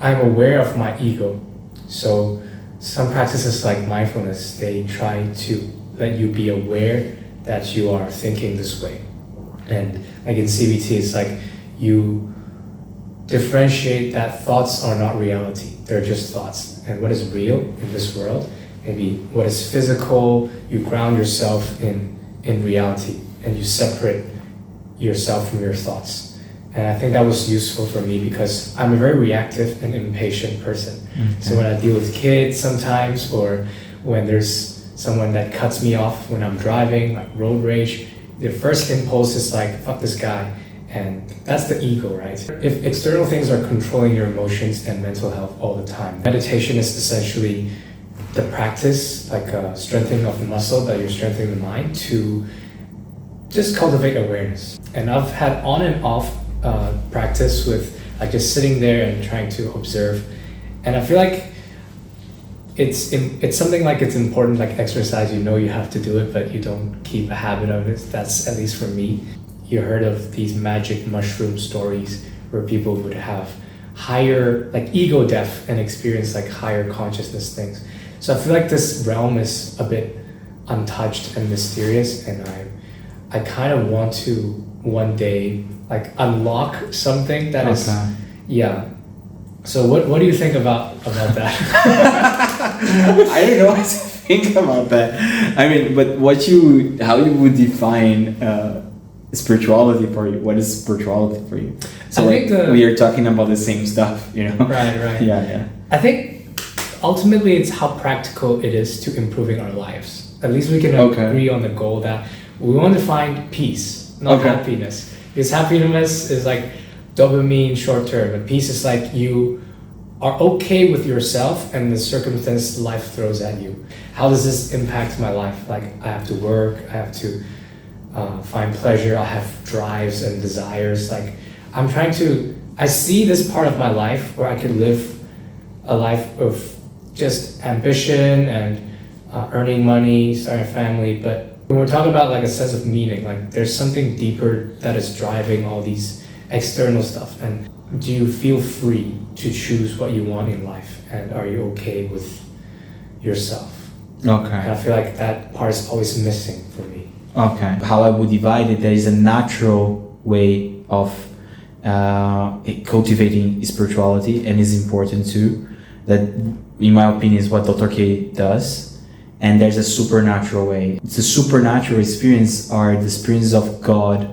I'm aware of my ego. So some practices like mindfulness, they try to let you be aware that you are thinking this way. And like in CBT, it's like you differentiate that thoughts are not reality. They're just thoughts. And what is real in this world, maybe what is physical, you ground yourself in reality and you separate yourself from your thoughts. And I think that was useful for me because I'm a very reactive and impatient person. Okay. So when I deal with kids sometimes, or when there's someone that cuts me off when I'm driving, like road rage, the first impulse is like, fuck this guy. And that's the ego, right? If external things are controlling your emotions and mental health all the time, meditation is essentially the practice, like strengthening of the muscle, that you're strengthening the mind to just cultivate awareness. And I've had on and off practice with like just sitting there and trying to observe. And I feel like it's something like it's important, like exercise, you know you have to do it, but you don't keep a habit of it. That's at least for me. You heard of these magic mushroom stories where people would have higher, like ego death and experience like higher consciousness things. So I feel like this realm is a bit untouched and mysterious, and I kind of want to one day like unlock something that is, yeah. So what do you think about that? I don't know what to think about that. I mean, but how you would define spirituality for you? What is spirituality for you? So I think we are talking about the same stuff, you know? Right. Yeah. I think ultimately it's how practical it is to improving our lives. At least we can agree on the goal that we want to find peace, not happiness. Because happiness is like dopamine short term, and peace is like you are okay with yourself and the circumstance life throws at you. How does this impact my life? Like I have to work, I have to find pleasure, I have drives and desires. Like I see this part of my life where I could live a life of just ambition and earning money, starting a family, but when we're talking about like a sense of meaning, like there's something deeper that is driving all these external stuff. And do you feel free to choose what you want in life? And are you okay with yourself? Okay. And I feel like that part is always missing for me. Okay. How I would divide it, there is a natural way of cultivating spirituality, and is important too. That, in my opinion, is what Dr. K does. And there's a supernatural way. It's a supernatural experience, are the experience of God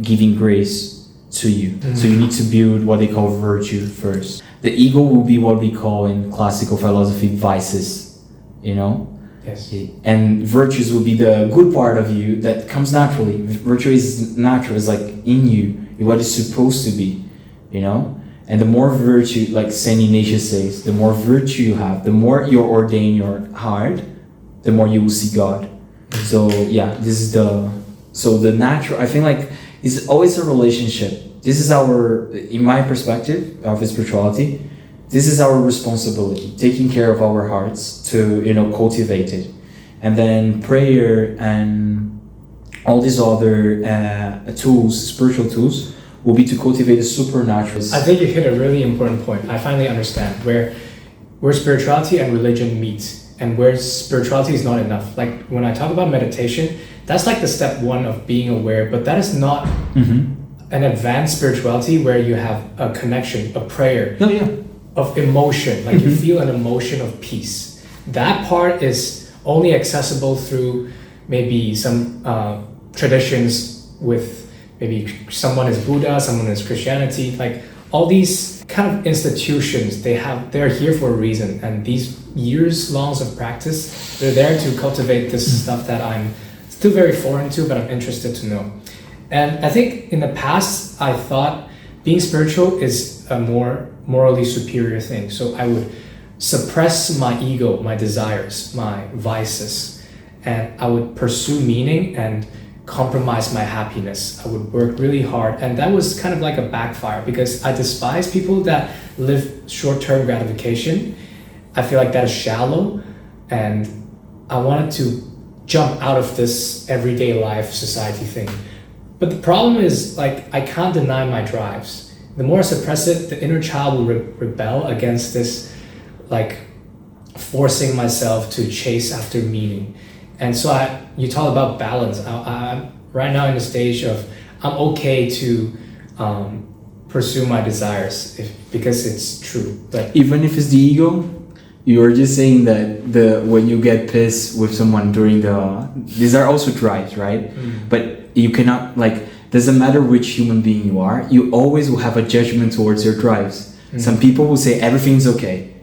giving grace to you. Mm-hmm. So you need to build what they call virtue first. The ego will be what we call in classical philosophy vices, you know? Yes. And virtues will be the good part of you that comes naturally. Virtue is natural, it's like in you, what it's supposed to be, you know? And the more virtue, like Saint Ignatius says, the more virtue you have, the more you ordain your heart, the more you will see God. So yeah, the natural, I think like it's always a relationship. This is in my perspective of spirituality, this is our responsibility, taking care of our hearts to, cultivate it. And then prayer and all these other tools, spiritual tools, will be to cultivate the supernatural. I think you hit a really important point. I finally understand where spirituality and religion meet, and where spirituality is not enough. Like when I talk about meditation, that's like the step one of being aware, but that is not an advanced spirituality where you have a connection, a prayer of emotion, like you feel an emotion of peace. That part is only accessible through maybe some traditions with maybe someone is Buddha, someone is Christianity, like all these kind of institutions, they're here for a reason. And these years longs of practice, they're there to cultivate this stuff that I'm still very foreign to, but I'm interested to know. And I think in the past, I thought being spiritual is a more morally superior thing. So I would suppress my ego, my desires, my vices, and I would pursue meaning and compromise my happiness. I would work really hard, and that was kind of like a backfire because I despise people that live short-term gratification. I feel like that is shallow, and I wanted to jump out of this everyday life society thing. But the problem is, like, I can't deny my drives. the more I suppress it, the inner child will rebel against this, like forcing myself to chase after meaning. And so you talk about balance. I'm right now in the stage of I'm okay to pursue my desires because it's true. But even if it's the ego, you're just saying that when you get pissed with someone during these are also drives, right? But you cannot, like, doesn't matter which human being you are, you always will have a judgment towards your drives. Some people will say everything's okay,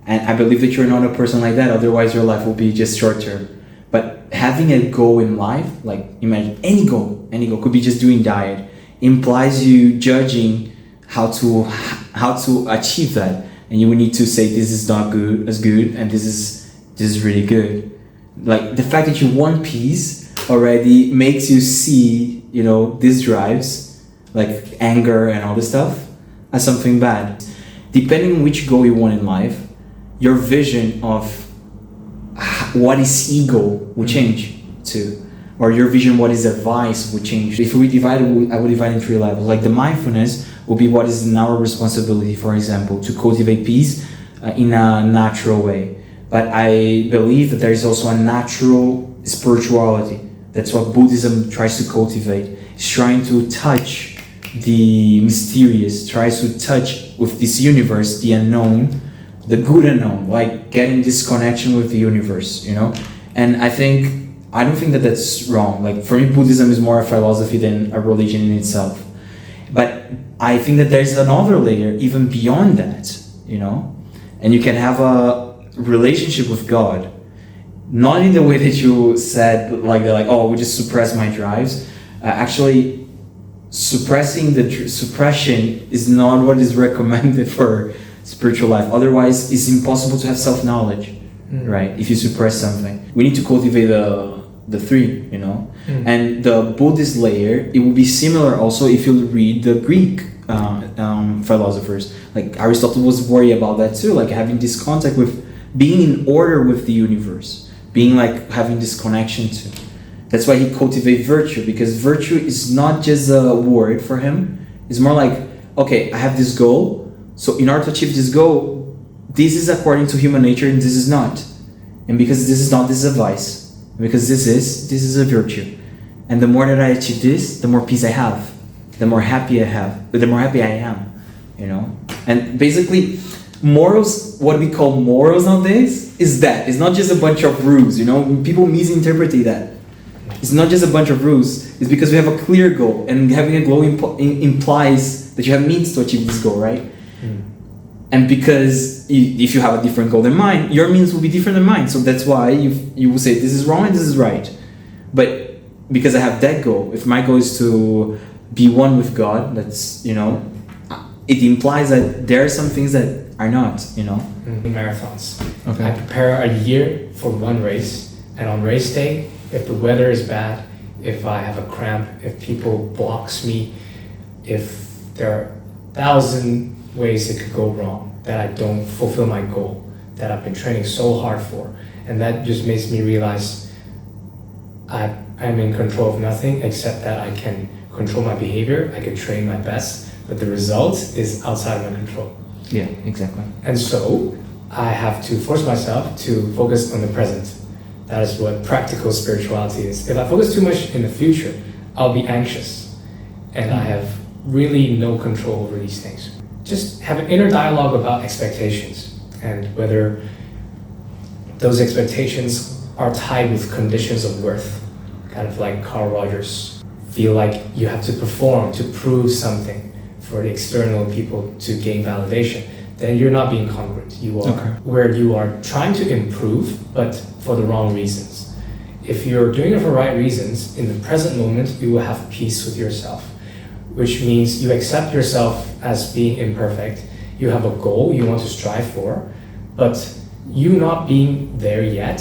and I believe that you're not a person like that, otherwise your life will be just short term. But having a goal in life, like imagine any goal could be just doing diet, implies you judging how to achieve that, and you will need to say this is not good and this is really good. Like the fact that you want peace already makes you see, you know, these drives like anger and all this stuff as something bad. Depending on which goal you want in life, your vision of what is ego will change too, or your vision what is advice will change. If we divide it, I would divide in 3 levels. Like the mindfulness will be what is in our responsibility, for example, to cultivate peace in a natural way. But I believe that there is also a natural spirituality. That's what Buddhism tries to cultivate. It's trying to touch the mysterious, tries to touch with this universe, the unknown, the good unknown, like getting this connection with the universe, you know? And I don't think that that's wrong. Like for me, Buddhism is more a philosophy than a religion in itself. But I think that there's another layer even beyond that, you know? And you can have a relationship with God, not in the way that you said, like, oh, we just suppress my drives. Actually, suppression is not what is recommended for spiritual life. Otherwise, it's impossible to have self-knowledge, right? If you suppress something, we need to cultivate the 3, you know. And the Buddhist layer, it will be similar also if you read the Greek philosophers. Like Aristotle was worried about that too, like having this contact with being in order with the universe, being like having this connection to. That's why he cultivated virtue, because virtue is not just a word for him. It's more like, okay, I have this goal. So in order to achieve this goal, this is according to human nature and this is not. And because this is not, this is a vice. And because this is a virtue. And the more that I achieve this, the more peace I have. The more happy I have. The more happy I am. You know? And basically, morals, what we call morals nowadays, is that. It's not just a bunch of rules, you know? People misinterpret that. It's not just a bunch of rules. It's because we have a clear goal. And having a goal implies that you have means to achieve this goal, right? And because if you have a different goal than mine, your means will be different than mine. So that's why you will say this is wrong and this is right. But because I have that goal, if my goal is to be one with God, that's, you know, it implies that there are some things that are not, you know. Marathons. Okay. I prepare a year for one race, and on race day, if the weather is bad, if I have a cramp, if people blocks me, if there are 1,000 ways it could go wrong, that I don't fulfill my goal that I've been training so hard for. And that just makes me realize I'm in control of nothing except that I can control my behavior, I can train my best, but the result is outside of my control. Yeah, exactly. And so I have to force myself to focus on the present. That is what practical spirituality is. If I focus too much in the future, I'll be anxious, and I have really no control over these things. Just have an inner dialogue about expectations and whether those expectations are tied with conditions of worth. Kind of like Carl Rogers. Feel like you have to perform to prove something for the external people to gain validation. Then you're not being congruent. You are where you are trying to improve, but for the wrong reasons. If you're doing it for right reasons, in the present moment, you will have peace with yourself, which means you accept yourself as being imperfect. You have a goal you want to strive for, but you not being there yet,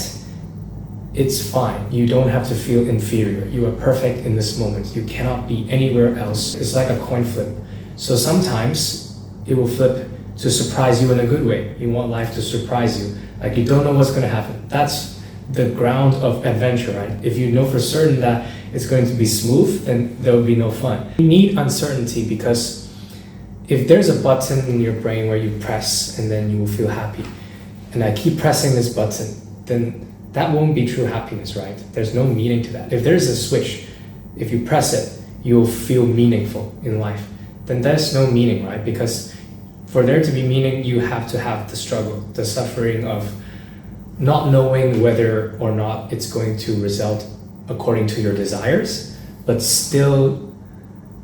it's fine. You don't have to feel inferior. You are perfect in this moment. You cannot be anywhere else. It's like a coin flip. So sometimes it will flip to surprise you in a good way. You want life to surprise you. Like you don't know what's going to happen. That's the ground of adventure, right? If you know for certain that it's going to be smooth, then there will be no fun. You need uncertainty because if there's a button in your brain where you press and then you will feel happy, and I keep pressing this button, then that won't be true happiness, right? There's no meaning to that. If there's a switch, if you press it, you'll feel meaningful in life. Then there's no meaning, right? Because for there to be meaning, you have to have the struggle, the suffering of not knowing whether or not it's going to result according to your desires, but still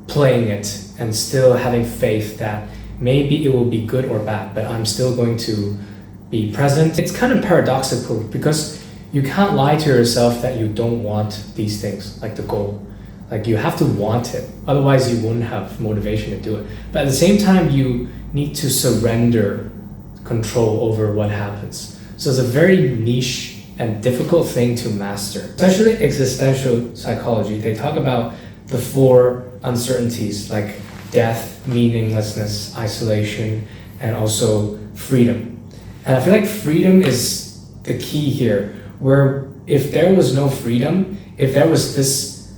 playing it and still having faith that maybe it will be good or bad, but I'm still going to be present. It's kind of paradoxical because you can't lie to yourself that you don't want these things, like the goal. Like you have to want it, otherwise you wouldn't have motivation to do it. But at the same time, you need to surrender control over what happens. So it's a very niche and difficult thing to master. Especially existential psychology, they talk about the 4 uncertainties like death, meaninglessness, isolation, and also freedom. And I feel like freedom is the key here, where if there was no freedom, if there was this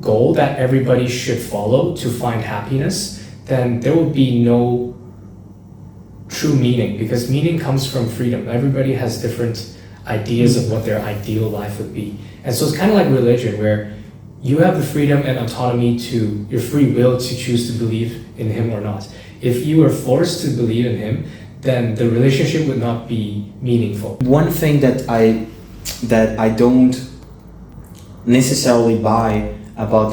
goal that everybody should follow to find happiness, then there would be no true meaning, because meaning comes from freedom. Everybody has different ideas of what their ideal life would be. And so it's kind of like religion, where you have the freedom and autonomy to your free will to choose to believe in him or not. If you were forced to believe in him, then the relationship would not be meaningful. One thing that I don't necessarily buy about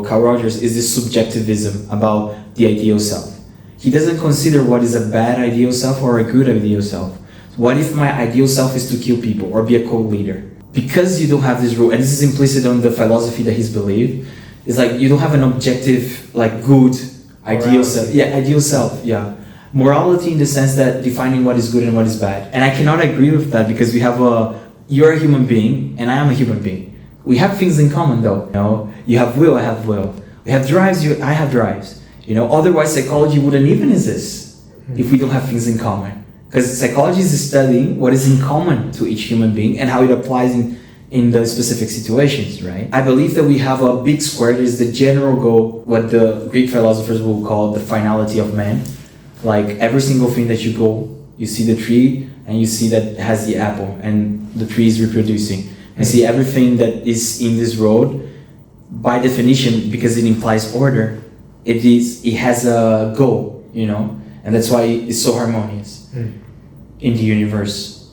Carl Rogers is this subjectivism about the ideal self. He doesn't consider what is a bad ideal self or a good ideal self. What if my ideal self is to kill people or be a cult leader? Because you don't have this rule, and this is implicit on the philosophy that he's believed, it's like you don't have an objective, like good ideal self. Yeah, ideal self, yeah. Morality in the sense that defining what is good and what is bad. And I cannot agree with that because you're a human being and I am a human being. We have things in common though. You know, you have will, I have will. We have drives, I have drives. You know, otherwise psychology wouldn't even exist if we don't have things in common. Because psychology is studying what is in common to each human being and how it applies in the specific situations, right? I believe that we have a big square that is the general goal, what the Greek philosophers will call the finality of man. Like every single thing that you go, you see the tree and you see that it has the apple and the tree is reproducing. And see everything that is in this road, by definition, because it implies order, it has a goal, you know? And that's why it's so harmonious in the universe.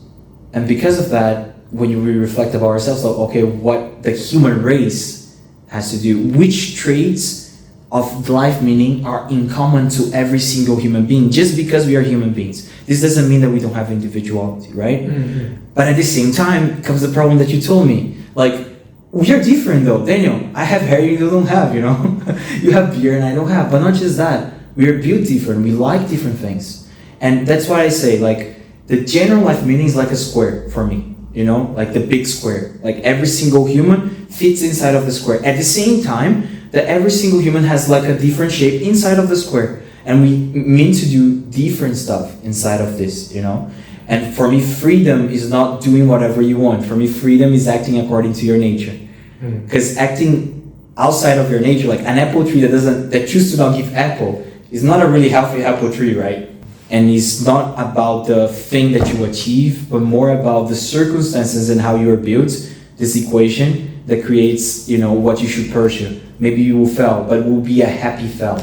And because of that, when we reflect about ourselves, like, okay, what the human race has to do, which traits of life meaning are in common to every single human being, just because we are human beings. This doesn't mean that we don't have individuality, right? Mm-hmm. But at the same time comes the problem that you told me. Like, we are different though. Daniel, I have hair you don't have, you know? You have beard and I don't have. But not just that. We are built different. We like different things. And that's why I say, like, the general life meaning is like a square for me. You know? Like the big square. Like every single human fits inside of the square. At the same time, that every single human has like a different shape inside of the square. And we mean to do different stuff inside of this, you know? And for me, freedom is not doing whatever you want. For me, freedom is acting according to your nature. Because acting outside of your nature, like an apple tree that chooses to not give apple, is not a really healthy apple tree, right? And it's not about the thing that you achieve, but more about the circumstances and how you are built, this equation that creates, you know, what you should pursue. Maybe you will fail, but it will be a happy fail.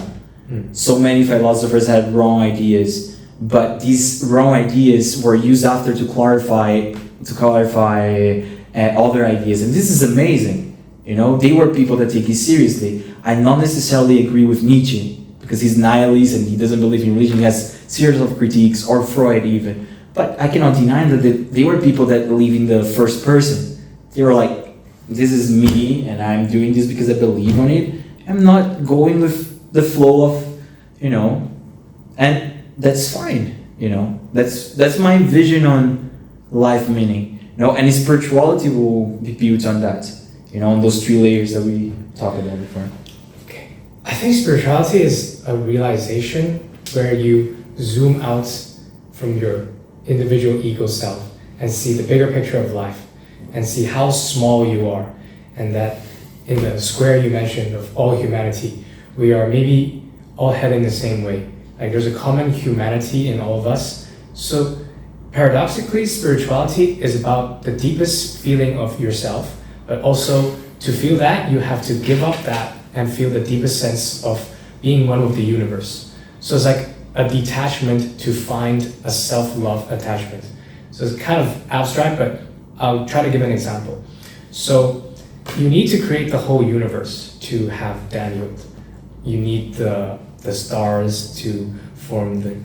So many philosophers had wrong ideas, but these wrong ideas were used after to clarify other ideas. And this is amazing. You know, they were people that take it seriously. I not necessarily agree with Nietzsche, because he's nihilist and he doesn't believe in religion. He has series of critiques, or Freud even. But I cannot deny that they were people that believe in the first person. They were like, this is me and I'm doing this because I believe on it. I'm not going with the flow of, you know, and that's fine, you know. That's my vision on life meaning, you know, and spirituality will be built on that, you know, on those 3 layers that we talked about before. Okay. I think spirituality is a realization where you zoom out from your individual ego self and see the bigger picture of life and see how small you are, and that in the square you mentioned of all humanity, we are maybe all heading the same way. Like there's a common humanity in all of us. So paradoxically, spirituality is about the deepest feeling of yourself, but also to feel that, you have to give up that and feel the deepest sense of being one with the universe. So it's like a detachment to find a self-love attachment. So it's kind of abstract, but I'll try to give an example. So you need to create the whole universe to have Daniel. You need the stars to form the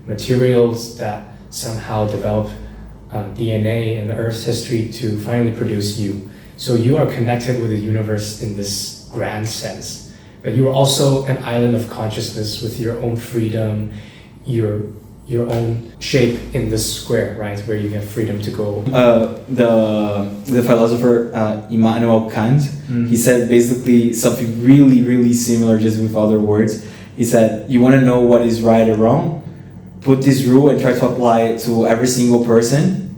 materials that somehow develop DNA in the Earth's history to finally produce you. So you are connected with the universe in this grand sense. But you are also an island of consciousness with your own freedom, your own shape in this square, right? Where you have freedom to go. The philosopher Immanuel Kant, he said basically something really, really similar, just with other words. He said, you want to know what is right or wrong? Put this rule and try to apply it to every single person,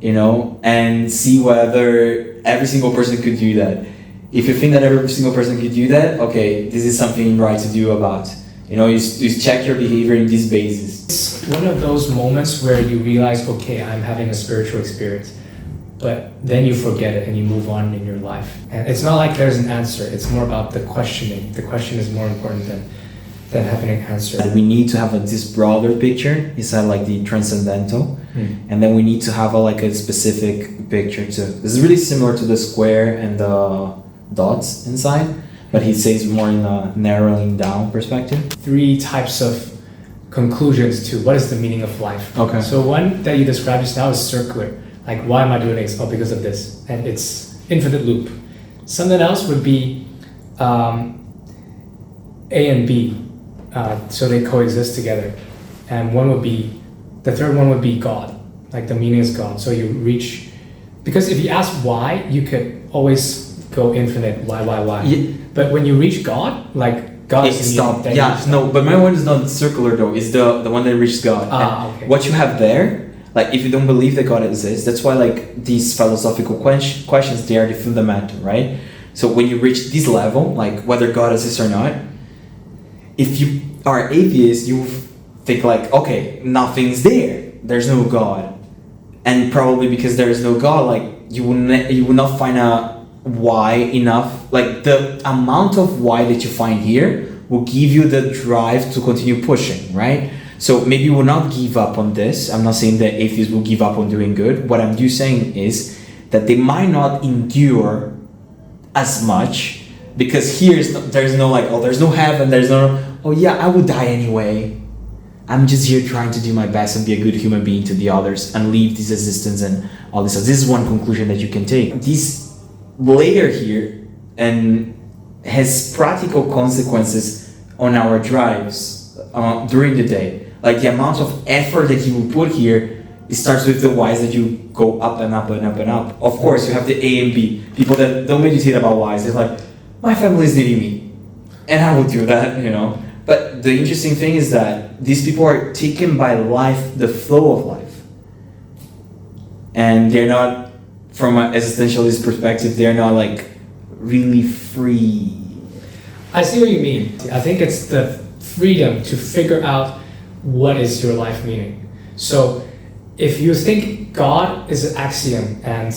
you know, and see whether every single person could do that. If you think that every single person could do that, okay, this is something right to do about. You know, you check your behavior in this basis. It's one of those moments where you realize, okay, I'm having a spiritual experience, but then you forget it and you move on in your life. And it's not like there's an answer. It's more about the questioning. The question is more important than having an answer. And we need to have this broader picture inside, like the transcendental, and then we need to have a specific picture too. This is really similar to the square and the dots inside, but he says more in a narrowing down perspective. 3 types of conclusions to what is the meaning of life. Okay. So one that you described just now is circular. Like, why am I doing this? Oh, because of this. And it's infinite loop. Something else would be A and B. So they coexist together. And the third one would be God. Like the meaning is God. So you reach, because if you ask why, you could always go infinite, why? Yeah. But when you reach God, like God It is stopped. then Yeah, you stop. no, but my one is not circular though. It's the one that reaches God. And Okay. what you have there, like if you don't believe that God exists, that's why like these philosophical questions, they are the fundamental, right? So when you reach this level, like whether God exists or not, if you are atheist, you think like, okay, nothing's there. There's no God. And probably because there is no God, like you will not find a why enough. Like the amount of why that you find here will give you the drive to continue pushing, right? So maybe you will not give up on this. I'm not saying that atheists will give up on doing good. What I'm just saying is that they might not endure as much because there's no like, oh, there's no heaven, there's no, oh yeah, I would die anyway. I'm just here trying to do my best and be a good human being to the others and leave this existence and all this. So this is one conclusion that you can take. This layer here and has practical consequences on our drives during the day. Like the amount of effort that you will put here, it starts with the whys that you go up and up and up and up. Of course, you have the A and B. People that don't meditate about whys, they're like, my family is needing me. And I will do that, you know. But the interesting thing is that these people are taken by life, the flow of life. And they're not, from an existentialist perspective, they're not like really free. I see what you mean. I think it's the freedom to figure out what is your life meaning. So if you think God is an axiom and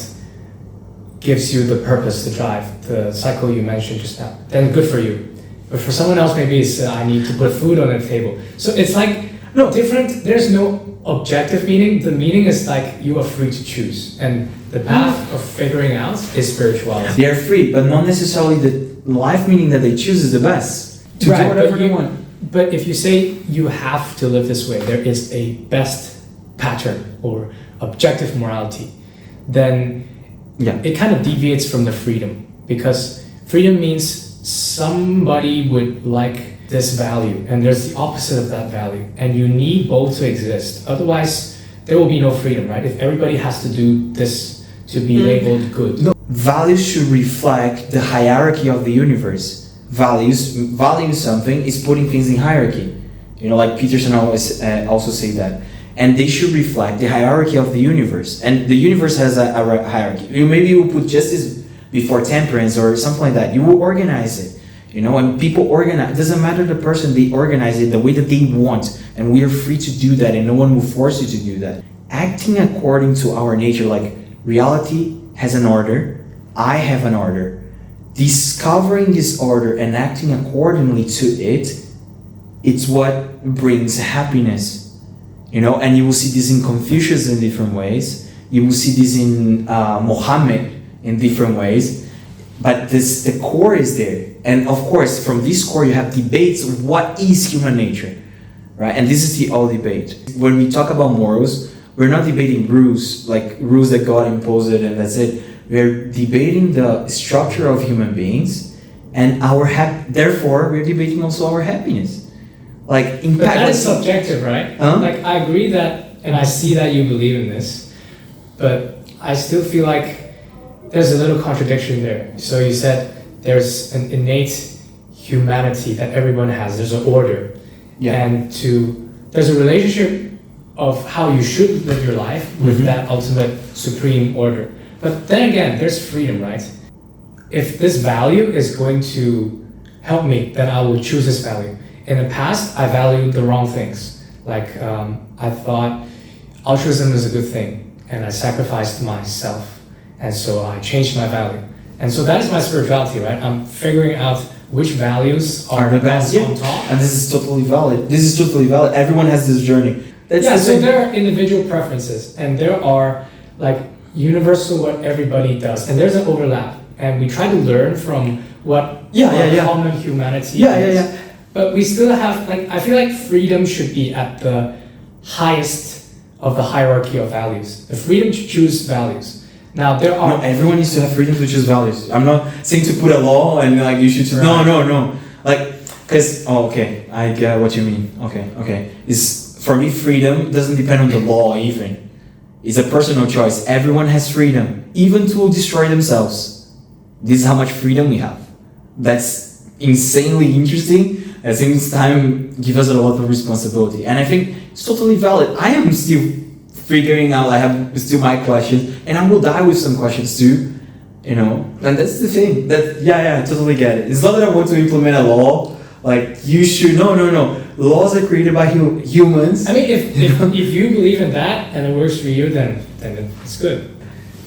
gives you the purpose to drive, the cycle you mentioned just now, then good for you. But for someone else, maybe it's I need to put food on the table. So it's like different. There's no objective meaning. The meaning is like you are free to choose, and the path of figuring out is spirituality. They are free, but not necessarily the life meaning that they choose is the best. To do whatever they want. But if you say you have to live this way, there is a best pattern or objective morality, then it kind of deviates from the freedom, because freedom means somebody would like this value and there's the opposite of that value, and you need both to exist. Otherwise, there will be no freedom, right? If everybody has to do this to be labeled good. No. Values should reflect the hierarchy of the universe. Valuing something is putting things in hierarchy. You know, like Peterson always also say that. And they should reflect the hierarchy of the universe. And the universe has a hierarchy. Maybe you will put justice before temperance or something like that. You will organize it. You know, and people organize. It doesn't matter the person, they organize it the way that they want, and we are free to do that, and no one will force you to do that. Acting according to our nature, like reality has an order, I have an order. Discovering this order and acting accordingly to it, it's what brings happiness. You know, and you will see this in Confucius in different ways. You will see this in Mohammed in different ways. But the core is there. And of course, from this core, you have debates of what is human nature, right? And this is the all debate. When we talk about morals, we're not debating rules, like rules that God imposed and that's it. We're debating the structure of human beings and therefore we're debating also our happiness. Like impact. But that is subjective, right? Huh? Like I agree that, and I see that you believe in this, but I still feel like there's a little contradiction there. So you said there's an innate humanity that everyone has. There's an order, and there's a relationship of how you should live your life with that ultimate supreme order. But then again, there's freedom, right? If this value is going to help me, then I will choose this value. In the past, I valued the wrong things. Like I thought altruism is a good thing, and I sacrificed myself, and so I changed my value. And so that is my spirituality, right? I'm figuring out which values are the best on top. And this is totally valid. Everyone has this journey. So there are individual preferences, and there are like universal what everybody does, and there's an overlap, and we try to learn from what common humanity is. But we still have, like, I feel like freedom should be at the highest of the hierarchy of values. The freedom to choose values. Now there are everyone needs to have freedom to choose values. I'm not saying to put a law and like you should choose. No. Like, cause okay, I get what you mean. Okay. For me, freedom doesn't depend on the law even. It's a personal choice. Everyone has freedom, even to destroy themselves. This is how much freedom we have. That's insanely interesting. At the same time, give us a lot of responsibility. And I think it's totally valid. I am still figuring out, I have still my questions, and I will die with some questions too, you know? And that's the thing, I totally get it. It's not that I want to implement a law, like you should, no. Laws are created by humans. I mean, if you believe in that and it works for you, then it's good.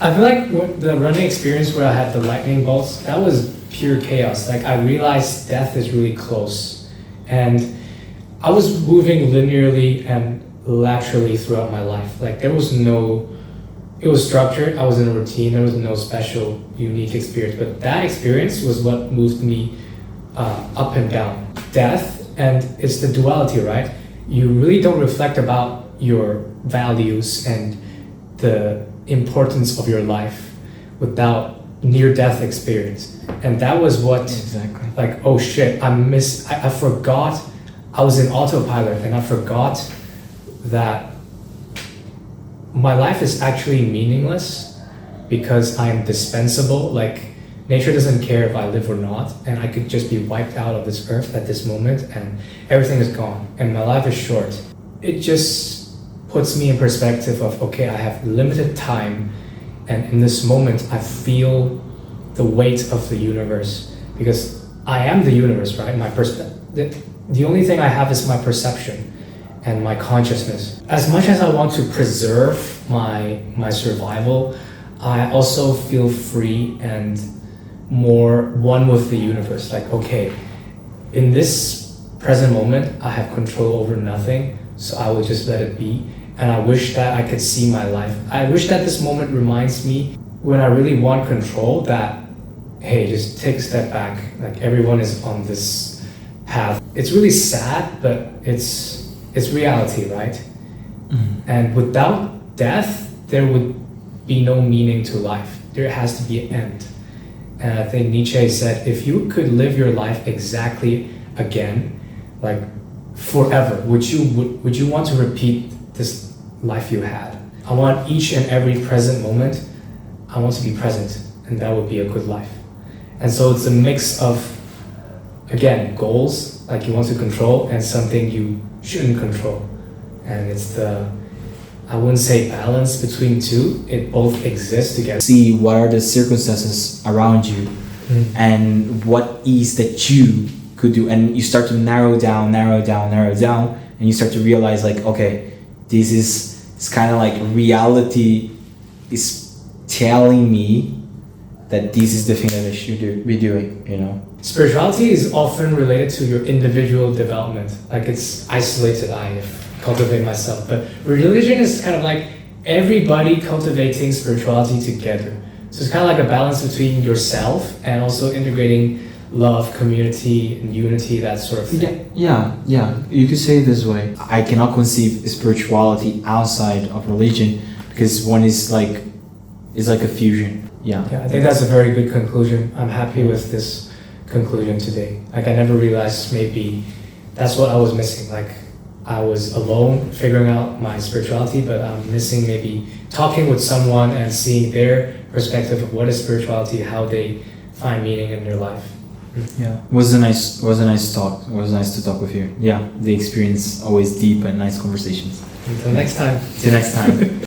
I feel like the running experience where I had the lightning bolts, that was pure chaos. Like I realized death is really close. And I was moving linearly and laterally throughout my life. Like it was structured, I was in a routine, there was no special, unique experience. But that experience was what moved me up and down. Death, and it's the duality, right? You really don't reflect about your values and the importance of your life without near-death experience. And that was what, exactly. Like, oh shit, I forgot, I was in autopilot and I forgot that my life is actually meaningless because I am dispensable. Like, nature doesn't care if I live or not, and I could just be wiped out of this earth at this moment and everything is gone and my life is short. It just puts me in perspective of, okay, I have limited time, and in this moment I feel the weight of the universe because I am the universe, right? The only thing I have is my perception and my consciousness. As much as I want to preserve my survival, I also feel free and more one with the universe. Like, okay, in this present moment, I have control over nothing, so I will just let it be. And I wish that I could see my life. I wish that this moment reminds me when I really want control that, hey, just take a step back. Like everyone is on this path. It's really sad, but it's reality, right? Mm-hmm. And without death, there would be no meaning to life. There has to be an end. And I think Nietzsche said, if you could live your life exactly again, like forever, would you want to repeat this life you had? I want each and every present moment, I want to be present, and that would be a good life. And so it's a mix of, again, goals, like you want to control, and something you shouldn't control. And it's I wouldn't say balance between two, it both exists together. See what are the circumstances around you and what is that you could do, and you start to narrow down, and you start to realize like, okay, this is, it's kind of like reality is telling me that this is the thing that I should be doing, you know. Spirituality is often related to your individual development. Like it's isolated, I cultivate myself. But religion is kind of like everybody cultivating spirituality together. So it's kind of like a balance between yourself and also integrating love, community, and unity, that sort of thing. Yeah. You could say it this way. I cannot conceive spirituality outside of religion because one is like a fusion. Yeah, I think that's a very good conclusion. I'm happy with this conclusion today. Like I never realized maybe that's what I was missing. Like I was alone figuring out my spirituality, but I'm missing maybe talking with someone and seeing their perspective of what is spirituality, how they find meaning in their life. Yeah, was a nice talk. It was nice to talk with you. Yeah, the experience always deep and nice conversations. Until next time. Till next time.